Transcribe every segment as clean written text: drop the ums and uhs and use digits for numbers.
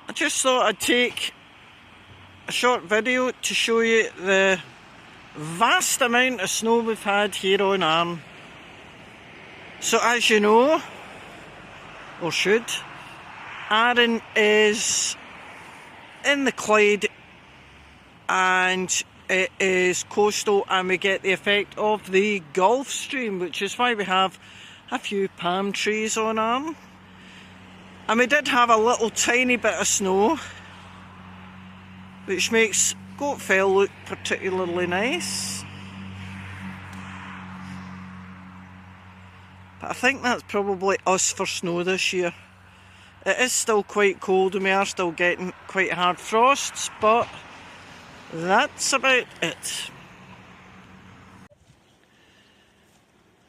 I just thought I'd take a short video to show you the vast amount of snow we've had here on Arran. So as you know, or should, Arran is in the Clyde and it is coastal, and we get the effect of the Gulf Stream, which is why we have a few palm trees on Arran. And we did have a little tiny bit of snow, which makes Goat Fell look particularly nice. But I think that's probably us for snow this year. It is still quite cold and we are still getting quite hard frosts, but that's about it.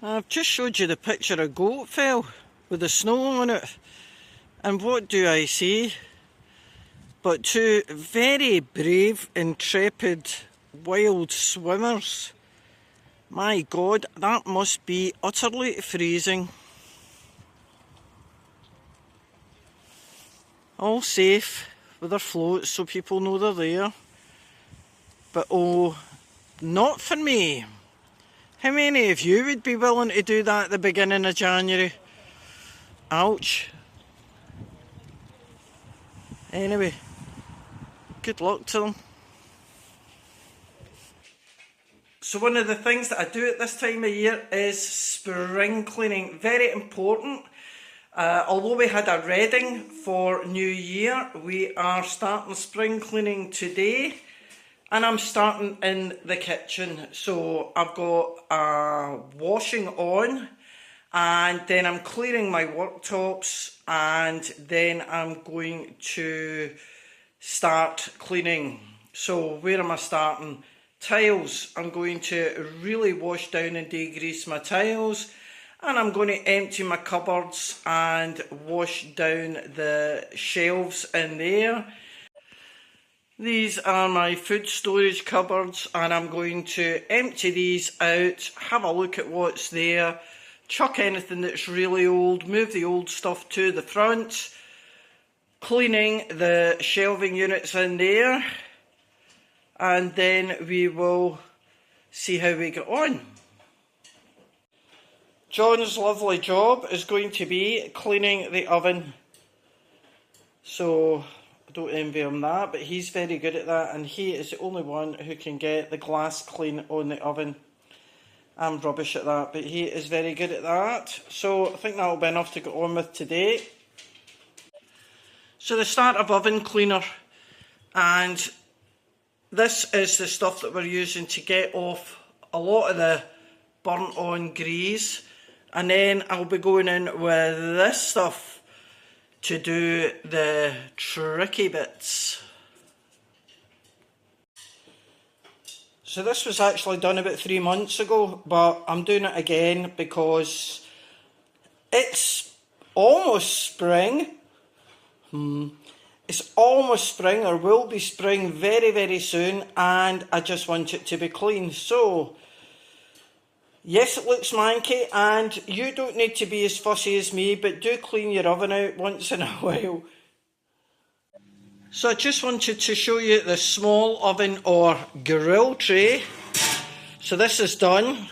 I've just showed you the picture of Goat Fell with the snow on it. And what do I see but two very brave, intrepid, wild swimmers. My God, that must be utterly freezing. All safe with their floats so people know they're there. But oh, not for me. How many of you would be willing to do that at the beginning of January? Ouch. Anyway, good luck to them. So one of the things that I do at this time of year is spring cleaning. Very important. Although we had a reading for New Year, we are starting spring cleaning today. And I'm starting in the kitchen. So I've got washing on. And then I'm clearing my worktops, and then I'm going to start cleaning. So where am I starting? Tiles. I'm going to really wash down and degrease my tiles, and I'm going to empty my cupboards and wash down the shelves in there. These are my food storage cupboards, and I'm going to empty these out, have a look at what's there, chuck anything that's really old, move the old stuff to the front, cleaning the shelving units in there, and then we will see how we get on. John's lovely job is going to be cleaning the oven, so I don't envy him that, but he's very good at that, and he is the only one who can get the glass clean on the oven. I'm rubbish at that, but he is very good at that. So I think that'll be enough to get on with today. So the starter oven cleaner, and this is the stuff that we're using to get off a lot of the burnt on grease. And then I'll be going in with this stuff to do the tricky bits. So this was actually done about 3 months ago, but I'm doing it again because it's almost spring. It's almost spring, or will be spring very, very soon, and I just want it to be clean. So, yes, it looks manky, and you don't need to be as fussy as me, but do clean your oven out once in a while. So I just wanted to show you the small oven or grill tray. So this is done.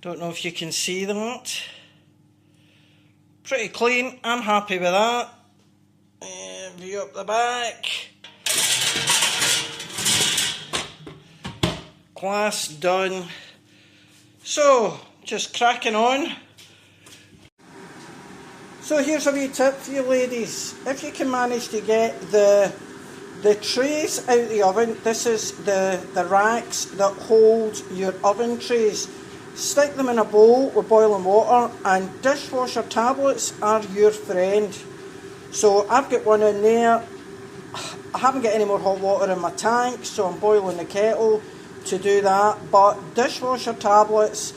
Don't know if you can see that. Pretty clean, I'm happy with that. And view up the back. Glass done. So, just cracking on. So here's a wee tip for you ladies. If you can manage to get the trays out the oven, this is the racks that hold your oven trays. Stick them in a bowl with boiling water, and dishwasher tablets are your friend. So I've got one in there. I haven't got any more hot water in my tank, so I'm boiling the kettle to do that. But dishwasher tablets,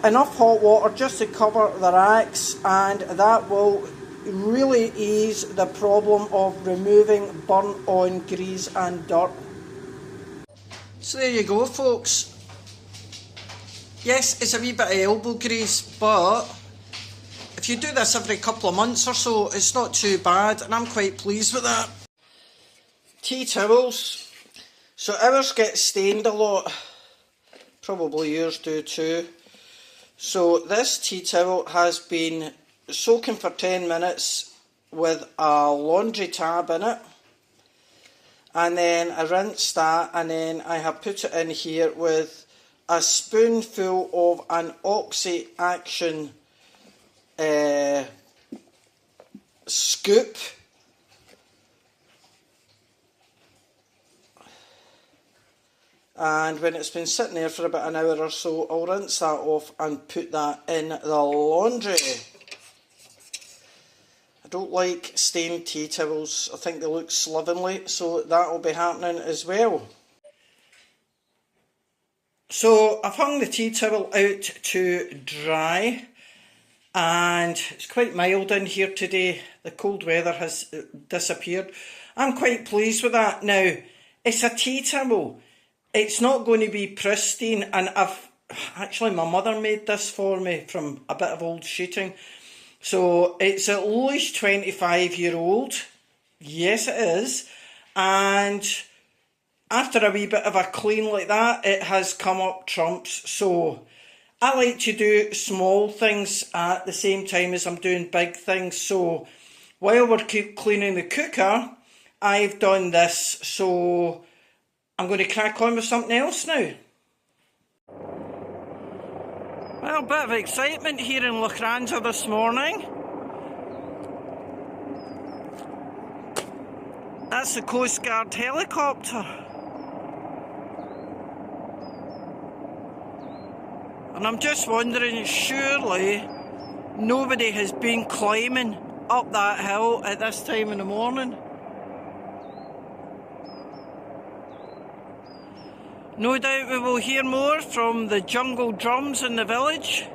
enough hot water just to cover the racks, and that will really ease the problem of removing burnt on grease and dirt. So there you go folks. Yes, it's a wee bit of elbow grease, but if if you do this every couple of months or so, it's not too bad, and I'm quite pleased with that. Tea towels. So ours get stained a lot. Probably yours do too. So this tea towel has been soaking for 10 minutes with a laundry tab in it. And then I rinsed that, and then I have put it in here with a spoonful of an Oxy Action scoop. And when it's been sitting there for about an hour or so, I'll rinse that off and put that in the laundry. I don't like stained tea towels. I think they look slovenly, so that will be happening as well. So I've hung the tea towel out to dry, and it's quite mild in here today. The cold weather has disappeared. I'm quite pleased with that. Now, it's a tea towel. It's not going to be pristine, and actually my mother made this for me from a bit of old sheeting. So it's at least 25-year-old. Yes, it is. And after a wee bit of a clean like that, it has come up trumps. So I like to do small things at the same time as I'm doing big things. So while we're cleaning the cooker, I've done this. So I'm going to crack on with something else now. Well, a bit of excitement here in Loughranza this morning. That's the Coast Guard helicopter. And I'm just wondering, surely nobody has been climbing up that hill at this time in the morning. No doubt we will hear more from the jungle drums in the village.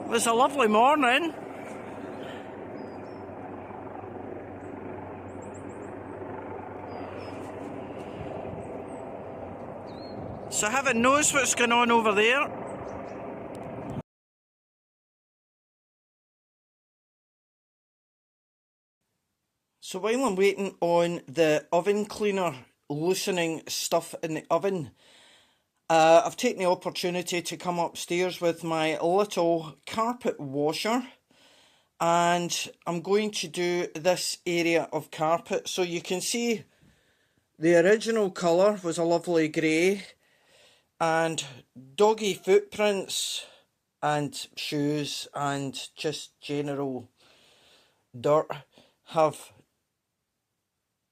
It was a lovely morning. So heaven knows what's going on over there. So while I'm waiting on the oven cleaner loosening stuff in the oven, I've taken the opportunity to come upstairs with my little carpet washer, and I'm going to do this area of carpet. So you can see the original colour was a lovely grey, and doggy footprints and shoes and just general dirt have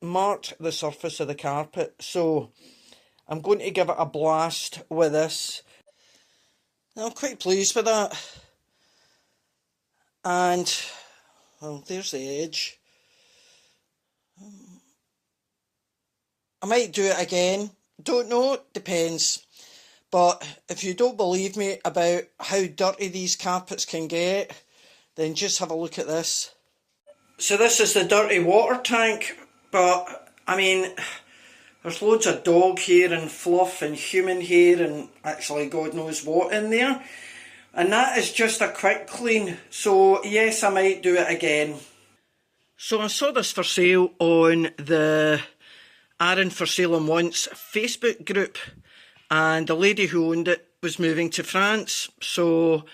marked the surface of the carpet. So I'm going to give it a blast with this. I'm quite pleased with that. And well, there's the edge. I might do it again, don't know, depends. But if you don't believe me about how dirty these carpets can get, then just have a look at this. So this is the dirty water tank. But, I mean, there's loads of dog hair and fluff and human hair and actually God knows what in there. And that is just a quick clean. So, yes, I might do it again. So I saw this for sale on the Arran for Sale and Wants Facebook group. And the lady who owned it was moving to France. So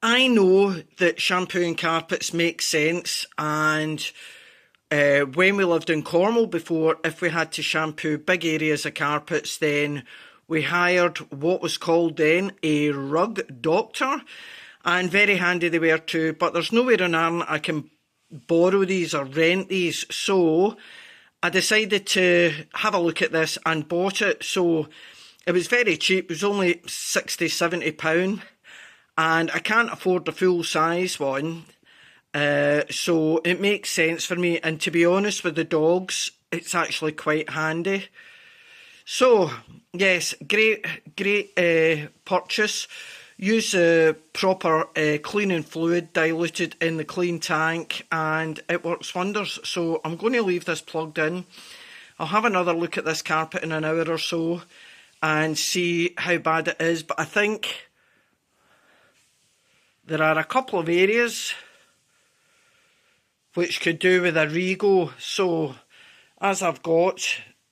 I know that shampooing carpets make sense, and when we lived in Cornwall before, if we had to shampoo big areas of carpets, then we hired what was called then a rug doctor, and very handy they were too. But there's nowhere in Arran I can borrow these or rent these, so I decided to have a look at this and bought it. So it was very cheap. It was only £60–70, and I can't afford the full size one. So it makes sense for me, and to be honest with the dogs, it's actually quite handy. So yes, great purchase. Use the proper cleaning fluid diluted in the clean tank, and it works wonders. So I'm going to leave this plugged in. I'll have another look at this carpet in an hour or so, and see how bad it is. But I think there are a couple of areas which could do with a rego. So as I've got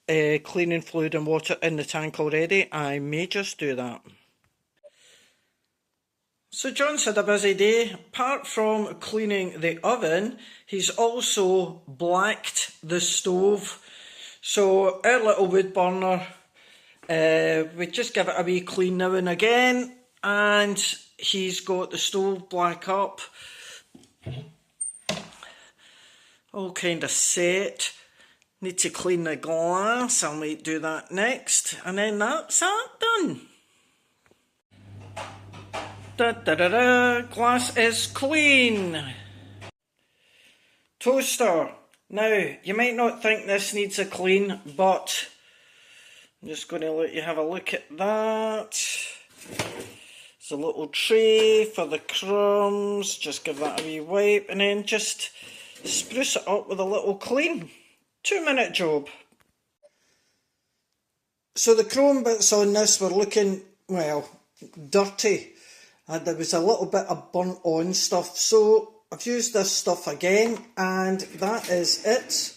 cleaning fluid and water in the tank already, I may just do that. So John's had a busy day. Apart from cleaning the oven, he's also blacked the stove. So our little wood burner, we just give it a wee clean now and again, and he's got the stove black up, all kind of set. Need to clean the glass, I might do that next, and then that's that done. Da da da da, glass is clean. Toaster. Now, you might not think this needs a clean, but I'm just going to let you have a look at that. It's a little tray for the crumbs. Just give that a wee wipe and then just spruce it up with a little clean. 2-minute job. So the chrome bits on this were looking, well, dirty. And there was a little bit of burnt on stuff. So I've used this stuff again, and that is it.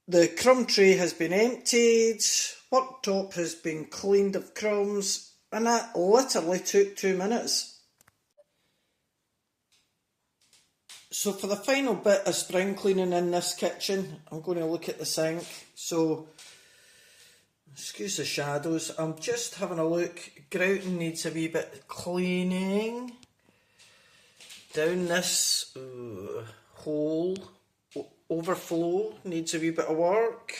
The crumb tray has been emptied, worktop has been cleaned of crumbs, and that literally took 2 minutes. So for the final bit of spring cleaning in this kitchen, I'm going to look at the sink. So, excuse the shadows, I'm just having a look. Grouting needs a wee bit of cleaning. Down this hole, overflow, needs a wee bit of work.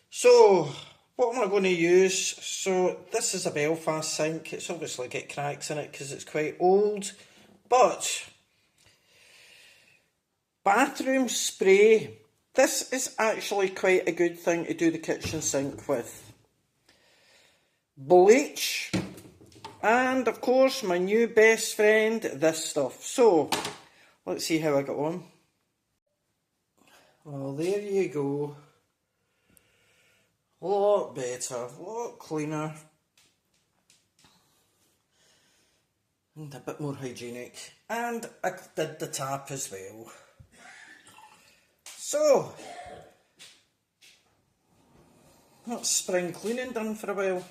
So, what am I going to use? So, this is a Belfast sink. It's obviously got cracks in it because it's quite old. But, bathroom spray. This is actually quite a good thing to do the kitchen sink with. Bleach. And of course, my new best friend, this stuff. So, let's see how I got on. Well, there you go. A lot better, a lot cleaner. And a bit more hygienic. And I did the tap as well. So, that's spring cleaning done for a while.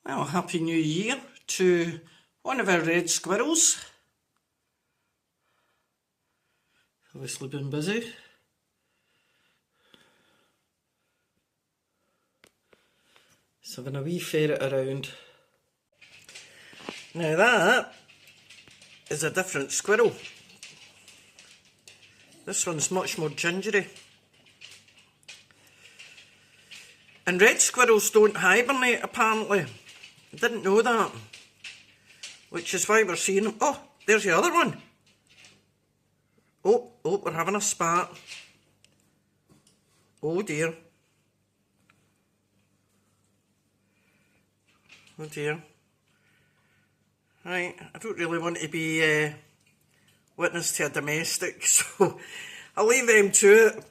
Well, Happy New Year to one of our red squirrels. Obviously been busy. He's having a wee ferret around. Now that is a different squirrel. This one's much more gingery. And red squirrels don't hibernate, apparently. I didn't know that. Which is why we're seeing them. Oh, there's the other one. Oh, we're having a spat. Oh dear. Oh dear. Right, I don't really want to be witness to a domestic, so I'll leave them to it.